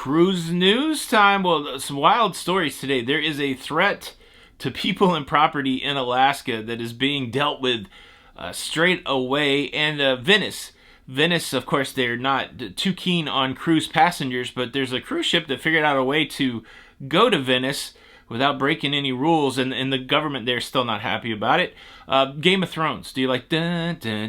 Cruise news time. Well, some wild stories today. There is a threat to people and property in Alaska that is being dealt with straight away. And Venice, of course, they're not too keen on cruise passengers, but there's a cruise ship that figured out a way to go to Venice without breaking any rules, and the government there is still not happy about it. Game of Thrones. Do you like Do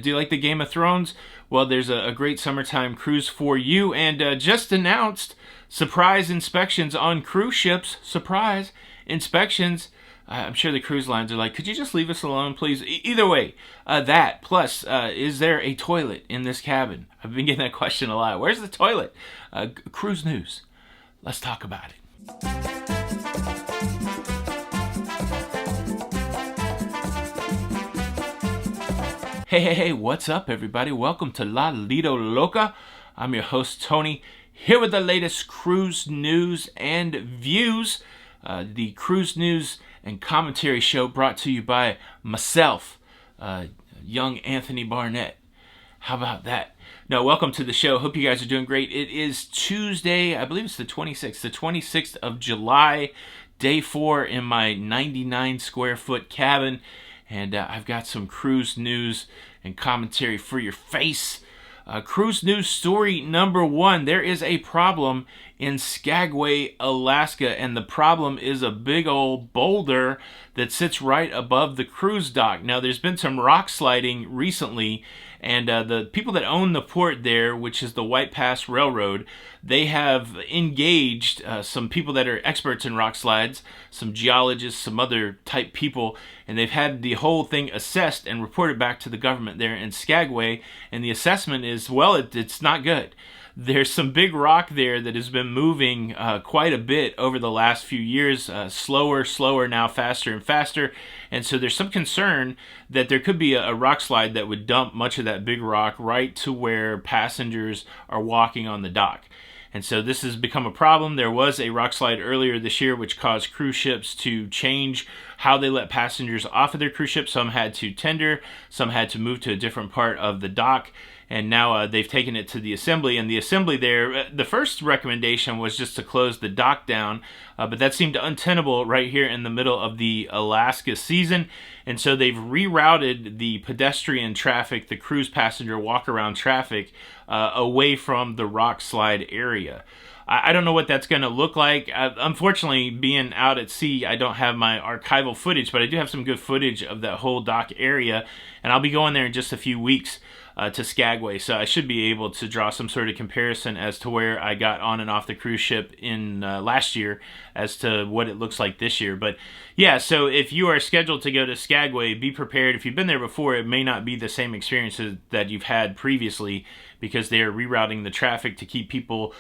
you like the Game of Thrones? Well, there's a great summertime cruise for you, and just announced surprise inspections on cruise ships. Surprise inspections. I'm sure the cruise lines are like, could you just leave us alone, please? Either way, that. Plus, is there a toilet in this cabin? I've been getting that question a lot. Where's the toilet? Cruise news. Let's talk about it. Hey, what's up, everybody? Welcome to Lido, Loca. I'm your host, Tony, here with the latest cruise news and views. The cruise news and commentary show brought to you by myself, young Anthony Barnett. How about that? Now, welcome to the show. Hope you guys are doing great. It is Tuesday, I believe it's the 26th of July, day 4 in my 99 square foot cabin. And I've got some cruise news and commentary for your face. Cruise news story number 1. There is a problem in Skagway, Alaska, and the problem is a big old boulder that sits right above the cruise dock. Now, there's been some rock sliding recently, and the people that own the port there, which is the White Pass Railroad, they have engaged some people that are experts in rock slides, some geologists, some other type people, and they've had the whole thing assessed and reported back to the government there in Skagway, and the assessment is, well, it's not good. There's some big rock there that has been moving quite a bit over the last few years, slower, now faster and faster. And so there's some concern that there could be a rock slide that would dump much of that big rock right to where passengers are walking on the dock. And so this has become a problem. There was a rock slide earlier this year which caused cruise ships to change how they let passengers off of their cruise ship. Some had to tender, some had to move to a different part of the dock. And now they've taken it to the assembly. And the assembly there, the first recommendation was just to close the dock down. But that seemed untenable right here in the middle of the Alaska season. And so they've rerouted the pedestrian traffic, the cruise passenger walk-around traffic, away from the rock slide area. I don't know what that's going to look like. Unfortunately, being out at sea, I don't have my archival footage, but I do have some good footage of that whole dock area. And I'll be going there in just a few weeks to Skagway, so I should be able to draw some sort of comparison as to where I got on and off the cruise ship in last year as to what it looks like this year. But yeah, so if you are scheduled to go to Skagway, be prepared. If you've been there before, it may not be the same experiences that you've had previously because they are rerouting the traffic to keep people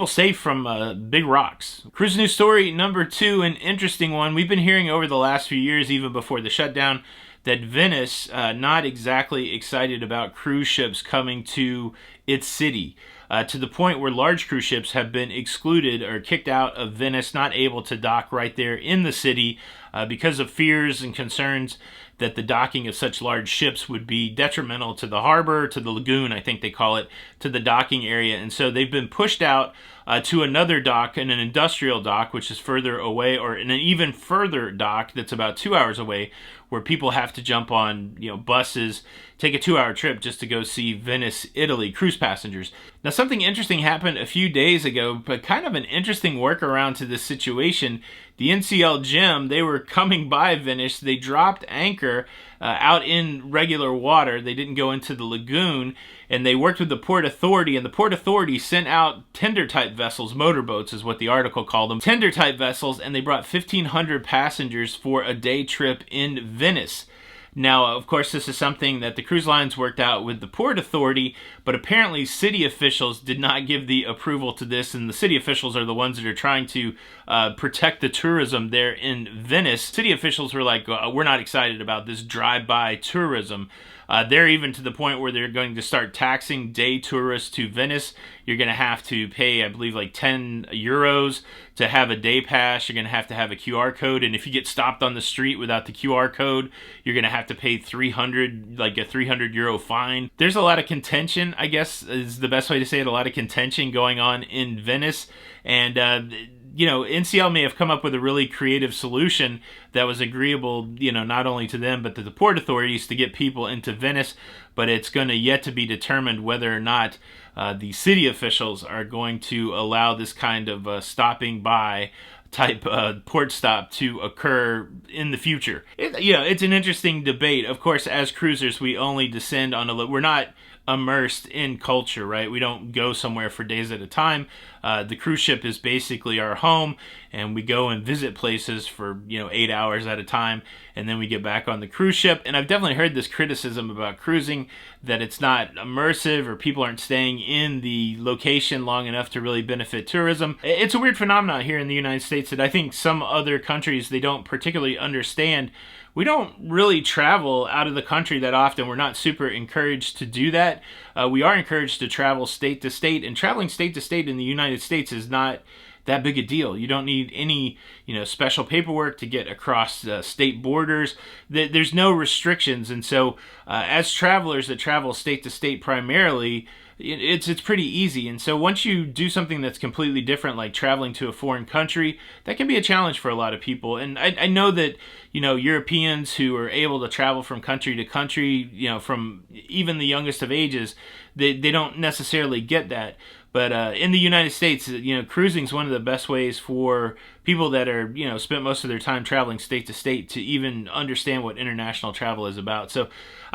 safe from big rocks. Cruise news story number 2, an interesting one. We've been hearing over the last few years, even before the shutdown, that Venice not exactly excited about cruise ships coming to its city, to the point where large cruise ships have been excluded or kicked out of Venice, not able to dock right there in the city because of fears and concerns that the docking of such large ships would be detrimental to the harbor, to the lagoon, I think they call it, to the docking area. And so they've been pushed out to another dock, an industrial dock, which is further away, or in an even further dock that's about 2 hours away, where people have to jump on, buses, take a 2-hour trip just to go see Venice, Italy, cruise passengers. Now, something interesting happened a few days ago, but kind of an interesting workaround to this situation. The NCL Gym, they were coming by Venice. They dropped anchor out in regular water. They didn't go into the lagoon, and they worked with the Port Authority, and the Port Authority sent out tender-type vessels, motorboats is what the article called them, tender-type vessels, and they brought 1,500 passengers for a day trip in Venice. Now, of course, this is something that the cruise lines worked out with the Port Authority, but apparently city officials did not give the approval to this, and the city officials are the ones that are trying to protect the tourism there in Venice. City officials were like, we're not excited about this drive-by tourism. They're even to the point where they're going to start taxing day tourists to Venice. You're going to have to pay, I believe, like 10 euros to have a day pass. You're going to have a QR code, and if you get stopped on the street without the QR code, you're going to have to pay 300, like a 300 euro fine. There's a lot of contention, I guess is the best way to say it, a lot of contention going on in Venice, and NCL may have come up with a really creative solution that was agreeable, not only to them, but to the port authorities to get people into Venice, but it's going to yet to be determined whether or not the city officials are going to allow this kind of stopping by type port stop to occur in the future. It's an interesting debate. Of course, as cruisers, we only descend on we're not immersed in culture, right? We don't go somewhere for days at a time. The cruise ship is basically our home, and we go and visit places for 8 hours at a time, and then we get back on the cruise ship. And I've definitely heard this criticism about cruising, that it's not immersive, or people aren't staying in the location long enough to really benefit tourism. It's a weird phenomenon here in the United States that I think some other countries, they don't particularly understand. We don't really travel out of the country that often. We're not super encouraged to do that. We are encouraged to travel state to state, and traveling state to state in the United States is not that big a deal. You don't need any, special paperwork to get across state borders. There's no restrictions, and so as travelers that travel state to state primarily, it's pretty easy. And so once you do something that's completely different, like traveling to a foreign country, that can be a challenge for a lot of people. And I know that Europeans who are able to travel from country to country, from even the youngest of ages, they don't necessarily get that. But in the United States, cruising is one of the best ways for people that are, spent most of their time traveling state to state to even understand what international travel is about. So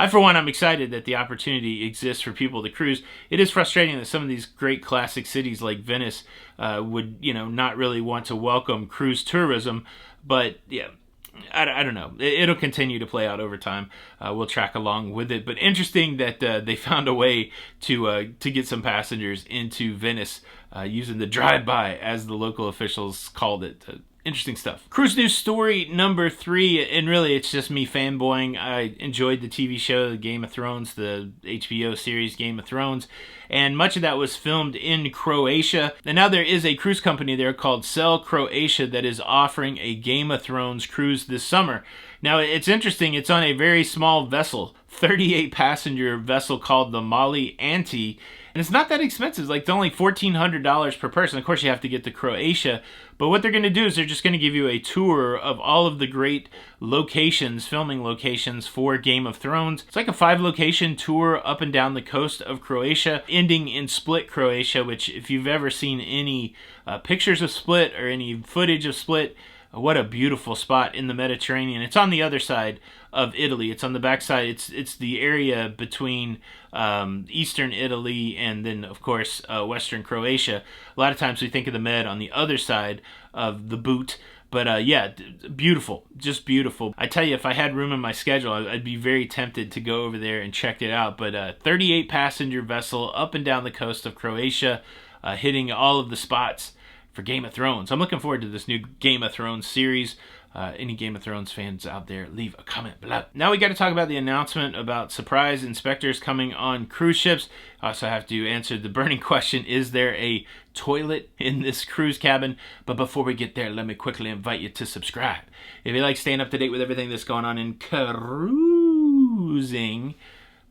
for one, I'm excited that the opportunity exists for people to cruise. It is frustrating that some of these great classic cities like Venice would, not really want to welcome cruise tourism. But yeah, I don't know. It'll continue to play out over time. We'll track along with it. But interesting that they found a way to get some passengers into Venice using the drive-by, as the local officials called it. Interesting stuff. Cruise news story number 3, and really it's just me fanboying. I enjoyed the TV show, Game of Thrones, the HBO series Game of Thrones, and much of that was filmed in Croatia. And now there is a cruise company there called Sail Croatia that is offering a Game of Thrones cruise this summer. Now it's interesting, it's on a very small vessel, 38 passenger vessel called the Molly Anti, and it's not that expensive. It's only $1,400 per person. Of course, you have to get to Croatia. But what they're going to do is they're just going to give you a tour of all of the great locations, filming locations for Game of Thrones. It's like a 5-location tour up and down the coast of Croatia, ending in Split, Croatia, which if you've ever seen any pictures of Split or any footage of Split, what a beautiful spot in the Mediterranean. It's on the other side of Italy. It's on the backside. It's the area between eastern Italy and then, of course, western Croatia. A lot of times we think of the Med on the other side of the boot. But yeah, beautiful, just beautiful. I tell you, if I had room in my schedule, I'd be very tempted to go over there and check it out. But 38 passenger vessel up and down the coast of Croatia, hitting all of the spots for Game of Thrones. I'm looking forward to this new Game of Thrones series. Any Game of Thrones fans out there, leave a comment below. Now we got to talk about the announcement about surprise inspectors coming on cruise ships. I also have to answer the burning question, is there a toilet in this cruise cabin? But before we get there, let me quickly invite you to subscribe. If you like staying up to date with everything that's going on in cruising,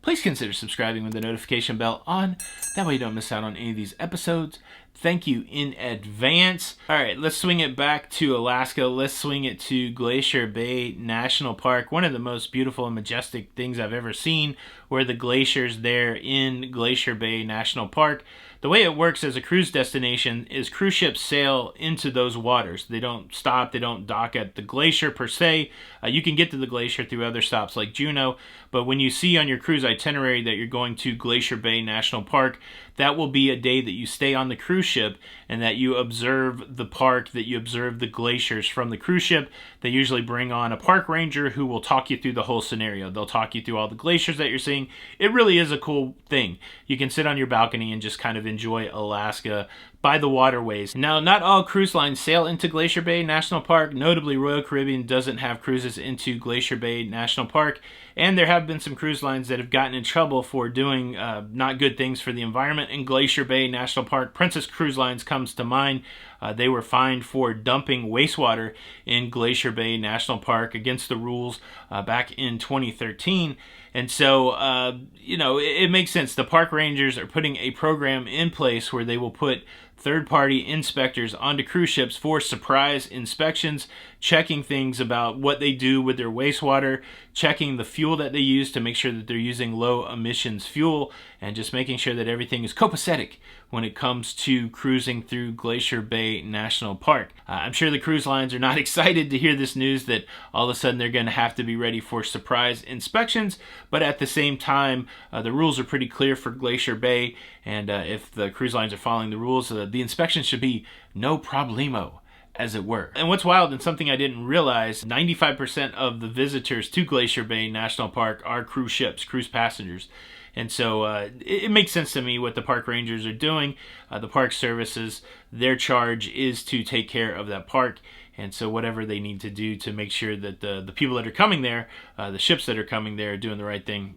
please consider subscribing with the notification bell on. That way you don't miss out on any of these episodes. Thank you in advance. All right, let's swing it back to Alaska. Let's swing it to Glacier Bay National Park. One of the most beautiful and majestic things I've ever seen were the glaciers there in Glacier Bay National Park. The way it works as a cruise destination is cruise ships sail into those waters. They don't stop, they don't dock at the glacier per se. You can get to the glacier through other stops like Juneau, but when you see on your cruise itinerary that you're going to Glacier Bay National Park, that will be a day that you stay on the cruise ship and that you observe the park, that you observe the glaciers from the cruise ship. They usually bring on a park ranger who will talk you through the whole scenario. They'll talk you through all the glaciers that you're seeing. It really is a cool thing. You can sit on your balcony and just kind of enjoy Alaska by the waterways. Now, not all cruise lines sail into Glacier Bay National Park. Notably, Royal Caribbean doesn't have cruises into Glacier Bay National Park, and there have been some cruise lines that have gotten in trouble for doing not good things for the environment in Glacier Bay National Park. Princess Cruise Lines comes to mind. They were fined for dumping wastewater in Glacier Bay National Park against the rules back in 2013. And so, you know, it makes sense. The park rangers are putting a program in place where they will put third-party inspectors onto cruise ships for surprise inspections, checking things about what they do with their wastewater, checking the fuel that they use to make sure that they're using low emissions fuel, and just making sure that everything is copacetic when it comes to cruising through Glacier Bay National Park. I'm sure the cruise lines are not excited to hear this news that all of a sudden they're going to have to be ready for surprise inspections, but at the same time, the rules are pretty clear for Glacier Bay, and if the cruise lines are following the rules, the inspection should be no problemo, as it were. And what's wild, and something I didn't realize, 95% of the visitors to Glacier Bay National Park are cruise ships, cruise passengers. And so it makes sense to me what the park rangers are doing. The park services, their charge is to take care of that park. And so whatever they need to do to make sure that the people that are coming there, the ships that are coming there, are doing the right thing,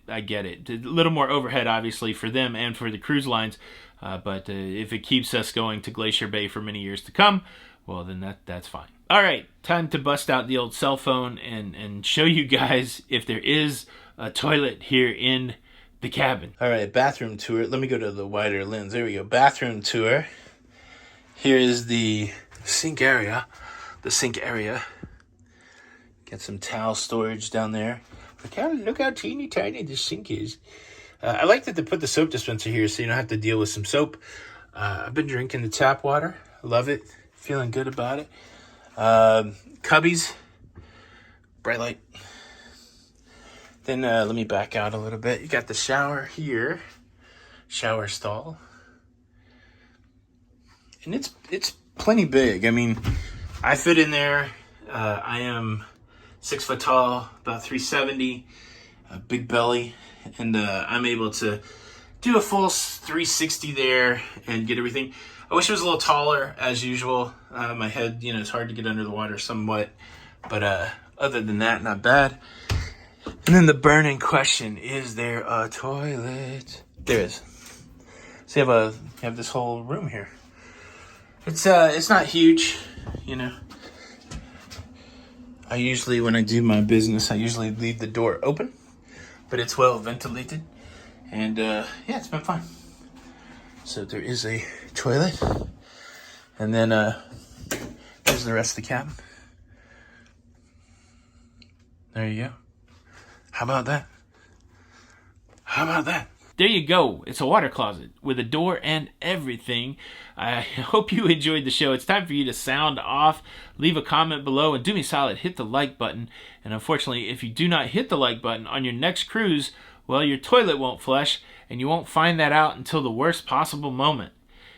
I get it. A little more overhead, obviously, for them and for the cruise lines. But if it keeps us going to Glacier Bay for many years to come, well, then that's fine. All right, time to bust out the old cell phone and show you guys if there is a toilet here in the cabin. All right, bathroom tour. Let me go to the wider lens. There we go. Bathroom tour. Here is the sink area. Get some towel storage down there. Look how teeny tiny the sink is. I like that they put the soap dispenser here so you don't have to deal with some soap. I've been drinking the tap water. Love it. Feeling good about it. Cubbies. Bright light. Then let me back out a little bit. You got the shower here. Shower stall. And it's plenty big. I mean, I fit in there. I am 6 foot tall, about 370, big belly, and I'm able to do a full 360 there and get everything. I wish it was a little taller, as usual. My head, you know, it's hard to get under the water somewhat, but other than that, not bad. And then the burning question, is there a toilet? There is. So you have this whole room here. It's not huge, you know. I usually, when I do my business, I usually leave the door open, but it's well ventilated, and yeah, it's been fun. So there is a toilet, and then there's the rest of the cabin. There you go. How about that? How about that? There you go. It's a water closet with a door and everything. I hope you enjoyed the show. It's time for you to sound off. Leave a comment below and do me a solid. Hit the like button. And unfortunately, if you do not hit the like button on your next cruise, well, your toilet won't flush, and you won't find that out until the worst possible moment.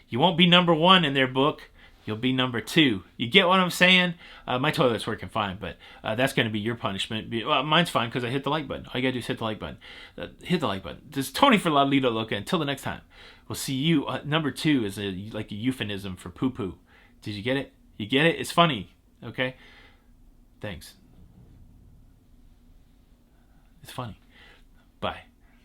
You won't be number 1 in their book. You'll be number 2. You get what I'm saying? My toilet's working fine, but that's going to be your punishment. Well, mine's fine because I hit the like button. All you got to do is hit the like button. Hit the like button. This is Tony for Lido, Loca. Until the next time, we'll see you. Number 2 is like a euphemism for poo-poo. Did you get it? You get it? It's funny. Okay? Thanks. It's funny.